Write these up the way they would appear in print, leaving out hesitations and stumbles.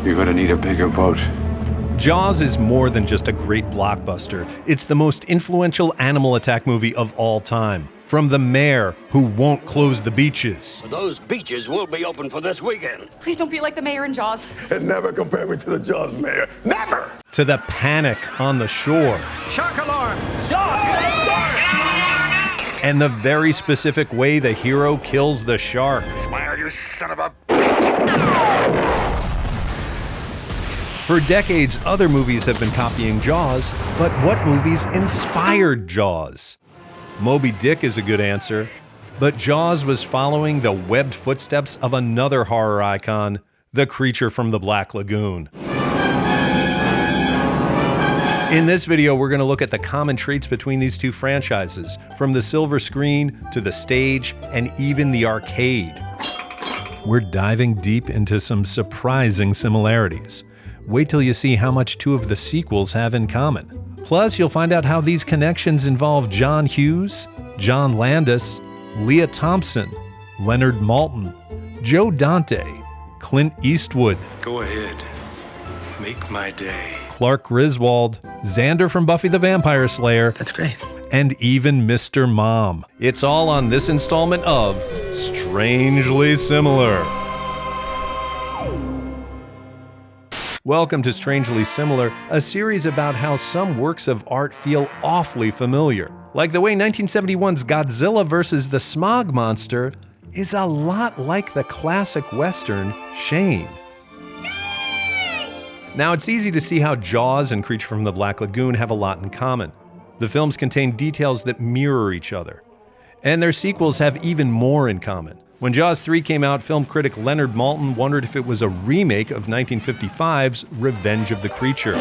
You're gonna need a bigger boat. Jaws is more than just a great blockbuster. It's the most influential animal attack movie of all time. From the mayor who won't close the beaches. Those beaches will be open for this weekend. Please don't be like the mayor in Jaws. And never compare me to the Jaws mayor. Never! To the panic on the shore. Shark alarm! And the very specific way the hero kills the shark. Smile, you son of a... For decades, other movies have been copying Jaws, but what movies inspired Jaws? Moby Dick is a good answer, but Jaws was following the webbed footsteps of another horror icon, the creature from the Black Lagoon. In this video, we're going to look at the common traits between these two franchises, from the silver screen to the stage and even the arcade. We're diving deep into some surprising similarities. Wait till you see how much two of the sequels have in common. Plus, you'll find out how these connections involve John Hughes, John Landis, Leah Thompson, Leonard Maltin, Joe Dante, Clint Eastwood. Go ahead. Make my day. Clark Griswold, Xander from Buffy the Vampire Slayer. That's great. And even Mr. Mom. It's all on this installment of Strangely Similar. Welcome to Strangely Similar, a series about how some works of art feel awfully familiar. Like the way 1971's Godzilla vs. the Smog Monster is a lot like the classic Western Shane. Now, it's easy to see how Jaws and Creature from the Black Lagoon have a lot in common. The films contain details that mirror each other. And their sequels have even more in common. When Jaws 3 came out, film critic Leonard Maltin wondered if it was a remake of 1955's Revenge of the Creature.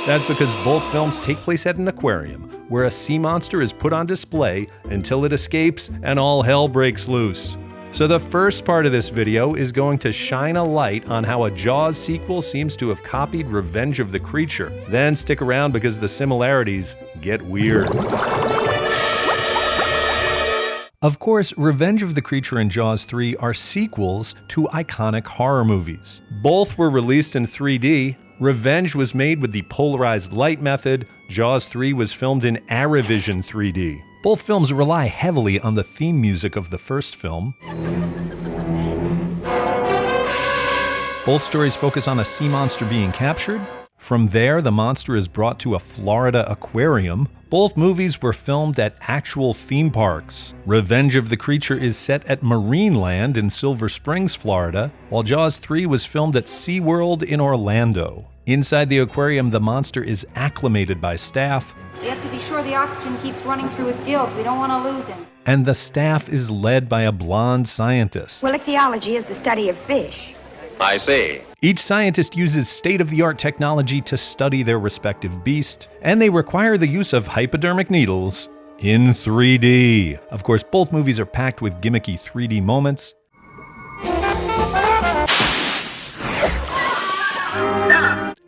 That's because both films take place at an aquarium, where a sea monster is put on display until it escapes and all hell breaks loose. So the first part of this video is going to shine a light on how a Jaws sequel seems to have copied Revenge of the Creature. Then stick around because the similarities get weird. Of course, Revenge of the Creature and Jaws 3 are sequels to iconic horror movies. Both were released in 3D. Revenge was made with the polarized light method. Jaws 3 was filmed in Aravision 3D. Both films rely heavily on the theme music of the first film. Both stories focus on a sea monster being captured. From there, the monster is brought to a Florida aquarium. Both movies were filmed at actual theme parks. Revenge of the Creature is set at Marineland in Silver Springs, Florida, while Jaws 3 was filmed at SeaWorld in Orlando. Inside the aquarium, the monster is acclimated by staff. We have to be sure the oxygen keeps running through his gills. We don't want to lose him. And the staff is led by a blonde scientist. Well, ichthyology is the study of fish. I see. Each scientist uses state-of-the-art technology to study their respective beast, and they require the use of hypodermic needles in 3D. Of course, both movies are packed with gimmicky 3D moments.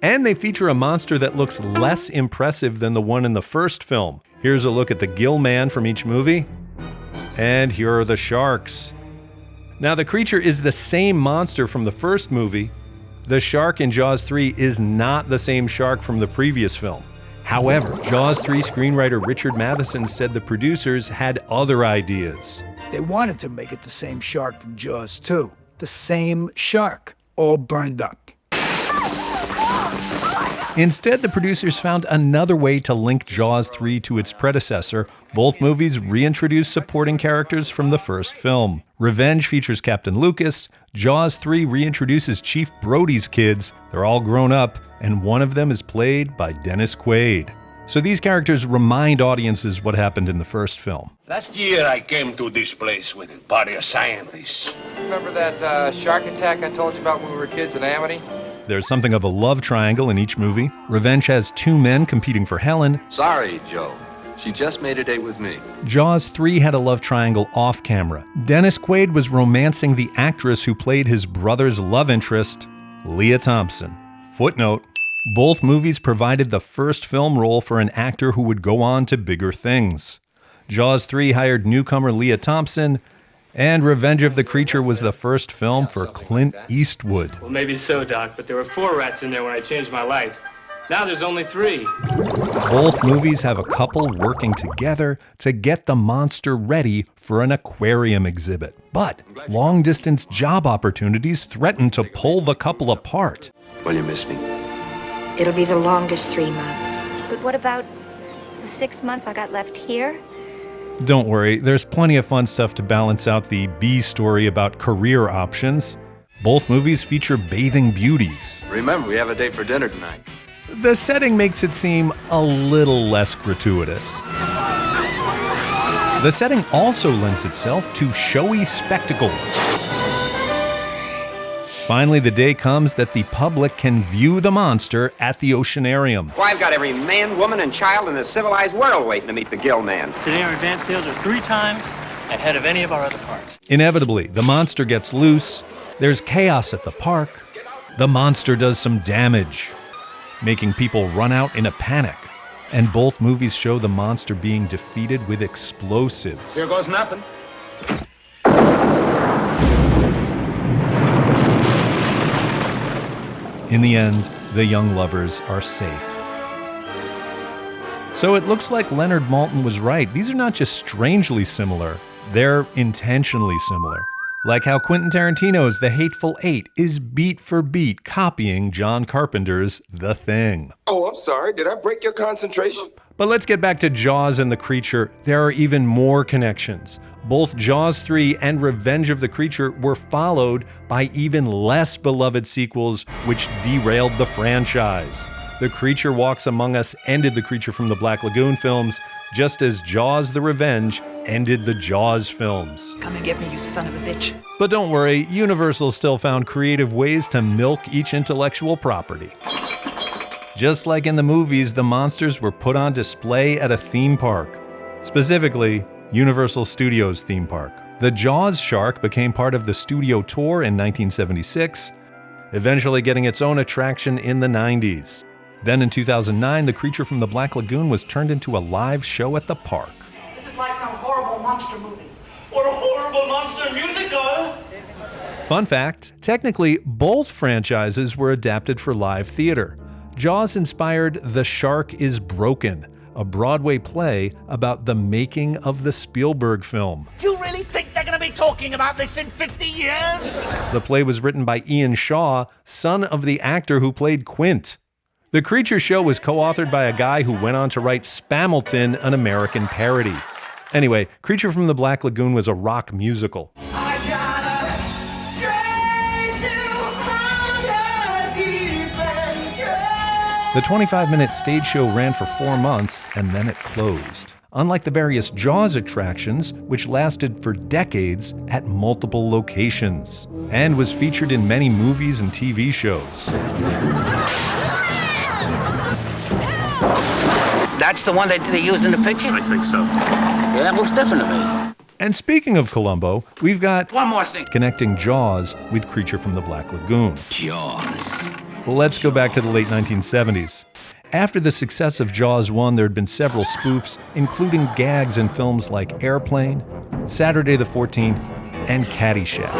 And they feature a monster that looks less impressive than the one in the first film. Here's a look at the gill man from each movie. And here are the sharks. Now, the creature is the same monster from the first movie. The shark in Jaws 3 is not the same shark from the previous film. However, Jaws 3 screenwriter Richard Matheson said the producers had other ideas. They wanted to make it the same shark from Jaws 2. The same shark, all burned up. Instead, the producers found another way to link Jaws 3 to its predecessor. Both movies reintroduced supporting characters from the first film. Revenge features Captain Lucas. Jaws 3 reintroduces Chief Brody's kids. They're all grown up, and one of them is played by Dennis Quaid. So these characters remind audiences what happened in the first film. Last year I came to this place with a party of scientists. Remember that shark attack I told you about when we were kids at Amity? There's something of a love triangle in each movie. Revenge has two men competing for Helen. Sorry, Joe. She just made a date with me. Jaws 3 had a love triangle off camera. Dennis Quaid was romancing the actress who played his brother's love interest, Leah Thompson. Footnote: both movies provided the first film role for an actor who would go on to bigger things. Jaws 3 hired newcomer Leah Thompson, And Revenge of the Creature was the first film for Clint Eastwood. Well, maybe so, Doc, but there were 4 rats in there when I changed my lights. Now there's only 3. Both movies have a couple working together to get the monster ready for an aquarium exhibit. But long-distance job opportunities threaten to pull the couple apart. Will you miss me? It'll be the longest 3 months. But what about the 6 months I got left here? Don't worry, there's plenty of fun stuff to balance out the B story about career options. Both movies feature bathing beauties. Remember, we have a date for dinner tonight. The setting makes it seem a little less gratuitous. The setting also lends itself to showy spectacles. Finally, the day comes that the public can view the monster at the Oceanarium. Well, I've got every man, woman, and child in the civilized world waiting to meet the Gill Man. Today our advance sales are 3 times ahead of any of our other parks. Inevitably, the monster gets loose. There's chaos at the park. The monster does some damage, making people run out in a panic. And both movies show the monster being defeated with explosives. Here goes nothing. In the end, the young lovers are safe. So it looks like Leonard Maltin was right. These are not just strangely similar, they're intentionally similar. Like how Quentin Tarantino's The Hateful Eight is beat for beat copying John Carpenter's The Thing. Oh, I'm sorry. Did I break your concentration? But let's get back to Jaws and the Creature. There are even more connections. Both Jaws 3 and Revenge of the Creature were followed by even less beloved sequels which derailed the franchise. The Creature Walks Among Us ended the Creature from the Black Lagoon films, just as Jaws the Revenge ended the Jaws films. Come and get me, you son of a bitch. But don't worry, Universal still found creative ways to milk each intellectual property. Just like in the movies, the monsters were put on display at a theme park. Specifically, Universal Studios theme park. The Jaws shark became part of the studio tour in 1976, eventually getting its own attraction in the 90s. Then in 2009, the Creature from the Black Lagoon was turned into a live show at the park. This is like some horrible monster movie. What a horrible monster musical! Fun fact, technically, both franchises were adapted for live theater. Jaws inspired The Shark is Broken, a Broadway play about the making of the Spielberg film. Do you really think they're going to be talking about this in 50 years? The play was written by Ian Shaw, son of the actor who played Quint. The Creature Show was co-authored by a guy who went on to write Spamilton, an American parody. Anyway, Creature from the Black Lagoon was a rock musical. The 25-minute stage show ran for 4 months, and then it closed. Unlike the various Jaws attractions, which lasted for decades at multiple locations, and was featured in many movies and TV shows. That's the one they used in the picture? I think so. Yeah, that looks different to me. And speaking of Columbo, we've got one more thing connecting Jaws with Creature from the Black Lagoon. Jaws. Let's go back to the late 1970s. After the success of Jaws 1, there had been several spoofs, including gags in films like Airplane, Saturday the 14th, and Caddyshack.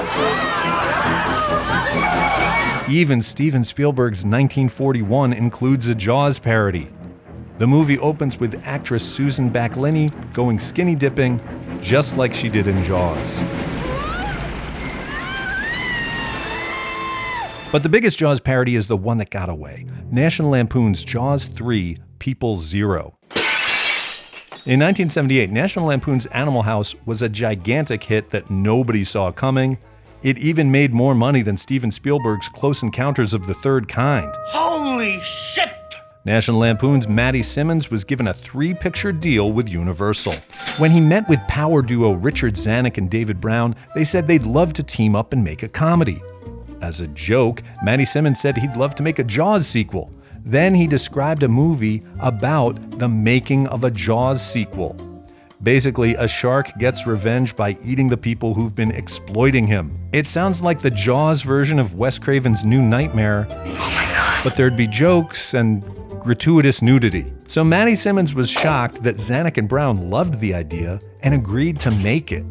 Even Steven Spielberg's 1941 includes a Jaws parody. The movie opens with actress Susan Backlinie going skinny dipping, just like she did in Jaws. But the biggest Jaws parody is the one that got away. National Lampoon's Jaws 3, People Zero. In 1978, National Lampoon's Animal House was a gigantic hit that nobody saw coming. It even made more money than Steven Spielberg's Close Encounters of the Third Kind. Holy shit! National Lampoon's Matty Simmons was given a 3-picture deal with Universal. When he met with power duo Richard Zanuck and David Brown, they said they'd love to team up and make a comedy. As a joke, Matty Simmons said he'd love to make a Jaws sequel. Then he described a movie about the making of a Jaws sequel. Basically, a shark gets revenge by eating the people who've been exploiting him. It sounds like the Jaws version of Wes Craven's New Nightmare, but there'd be jokes and gratuitous nudity. So Matty Simmons was shocked that Zanuck and Brown loved the idea and agreed to make it.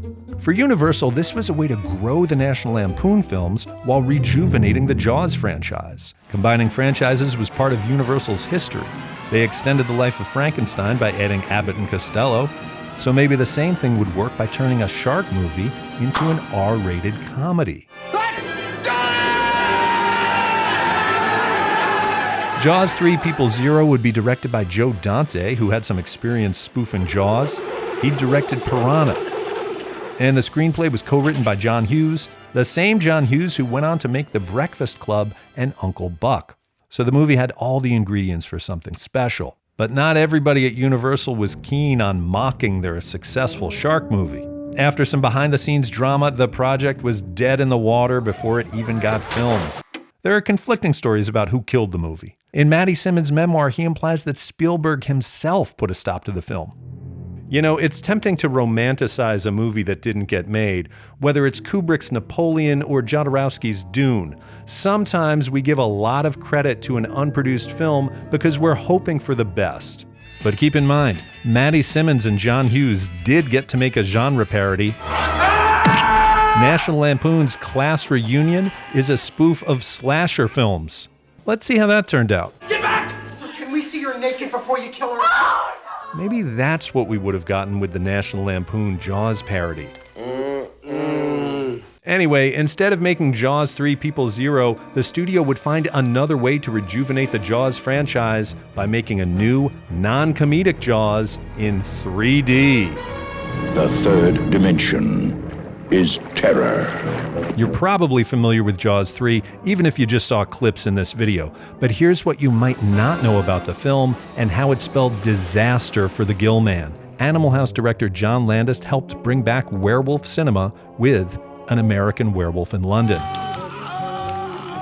For Universal, this was a way to grow the National Lampoon films while rejuvenating the Jaws franchise. Combining franchises was part of Universal's history. They extended the life of Frankenstein by adding Abbott and Costello, so maybe the same thing would work by turning a shark movie into an R-rated comedy. Jaws 3 People Zero would be directed by Joe Dante, who had some experience spoofing Jaws. He directed Piranha. And the screenplay was co-written by John Hughes, the same John Hughes who went on to make The Breakfast Club and Uncle Buck. So the movie had all the ingredients for something special. But not everybody at Universal was keen on mocking their successful shark movie. After some behind-the-scenes drama, the project was dead in the water before it even got filmed. There are conflicting stories about who killed the movie. In Matty Simmons' memoir, he implies that Spielberg himself put a stop to the film. You know, it's tempting to romanticize a movie that didn't get made, whether it's Kubrick's Napoleon or Jodorowsky's Dune. Sometimes we give a lot of credit to an unproduced film because we're hoping for the best. But keep in mind, Matty Simmons and John Hughes did get to make a genre parody. National Lampoon's Class Reunion is a spoof of slasher films. Let's see how that turned out. Get back! Can we see her naked before you kill her? Maybe that's what we would have gotten with the National Lampoon Jaws parody. Anyway, instead of making Jaws 3 People Zero, the studio would find another way to rejuvenate the Jaws franchise by making a new, non-comedic Jaws in 3D. The third dimension is terror. You're probably familiar with Jaws 3, even if you just saw clips in this video. But here's what you might not know about the film and how it spelled disaster for the Gill Man. Animal House director John Landis helped bring back werewolf cinema with An American Werewolf in London.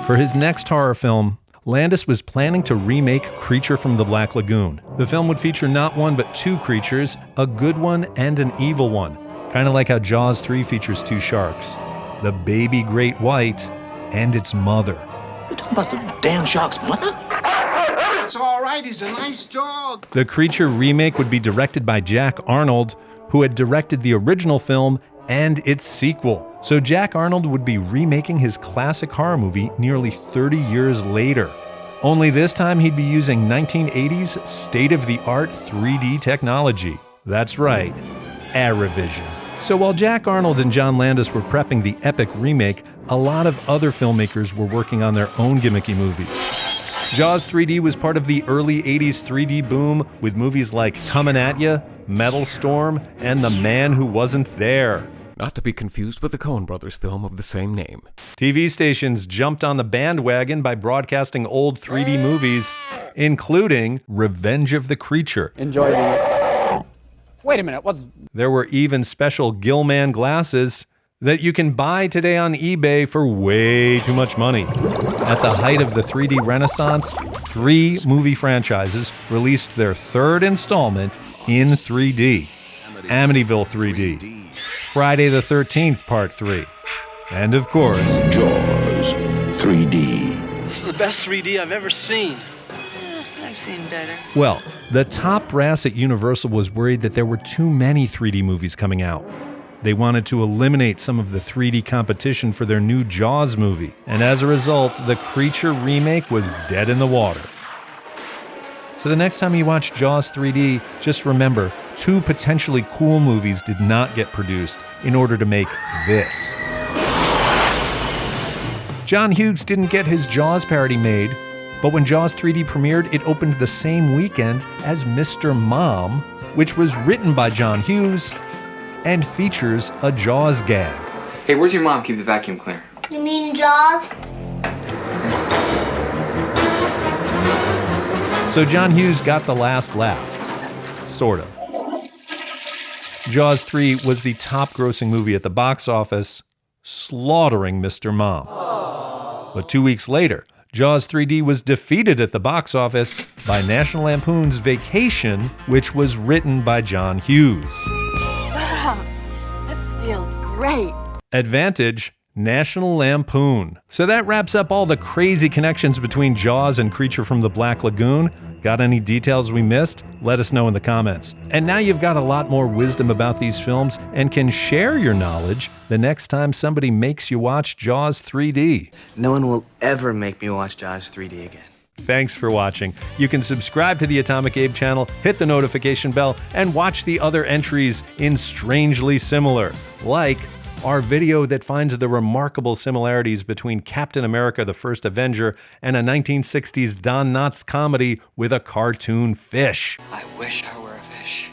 For his next horror film, Landis was planning to remake Creature from the Black Lagoon. The film would feature not one but two creatures, a good one and an evil one. Kind of like how Jaws 3 features two sharks, the baby great white and its mother. You talking about some damn shark's mother? It's all right, he's a nice dog. The Creature remake would be directed by Jack Arnold, who had directed the original film and its sequel. So Jack Arnold would be remaking his classic horror movie nearly 30 years later. Only this time he'd be using 1980s state-of-the-art 3D technology. That's right, Aravision. So while Jack Arnold and John Landis were prepping the epic remake, a lot of other filmmakers were working on their own gimmicky movies. Jaws 3D was part of the early 80s 3D boom with movies like Comin' at Ya, Metal Storm, and The Man Who Wasn't There. Not to be confused with the Coen Brothers film of the same name. TV stations jumped on the bandwagon by broadcasting old 3D movies, including Revenge of the Creature. Enjoy the... Wait a minute, what's... There were even special Gillman glasses that you can buy today on eBay for way too much money. At the height of the 3D renaissance, 3 movie franchises released their third installment in 3D. Amityville 3D, Friday the 13th Part 3, and of course, Jaws 3D. This is the best 3D I've ever seen. I've seen better. Well, the top brass at Universal was worried that there were too many 3D movies coming out. They wanted to eliminate some of the 3D competition for their new Jaws movie, and as a result, the Creature remake was dead in the water. So the next time you watch Jaws 3D, just remember, 2 potentially cool movies did not get produced in order to make this. John Hughes didn't get his Jaws parody made, but when Jaws 3D premiered, it opened the same weekend as Mr. Mom, which was written by John Hughes and features a Jaws gag. Hey, where's your mom keep the vacuum cleaner? You mean Jaws? So John Hughes got the last laugh. Sort of. Jaws 3 was the top-grossing movie at the box office, slaughtering Mr. Mom. But 2 weeks later, Jaws 3D was defeated at the box office by National Lampoon's Vacation, which was written by John Hughes. Wow, this feels great. Advantage, National Lampoon. So that wraps up all the crazy connections between Jaws and Creature from the Black Lagoon. Got any details we missed? Let us know in the comments. And now you've got a lot more wisdom about these films and can share your knowledge the next time somebody makes you watch Jaws 3D. No one will ever make me watch Jaws 3D again. Thanks for watching. You can subscribe to the Atomic Abe channel, hit the notification bell, and watch the other entries in Strangely Similar, like our video that finds the remarkable similarities between Captain America the First Avenger and a 1960s Don Knotts comedy with a cartoon fish. I wish I were a fish.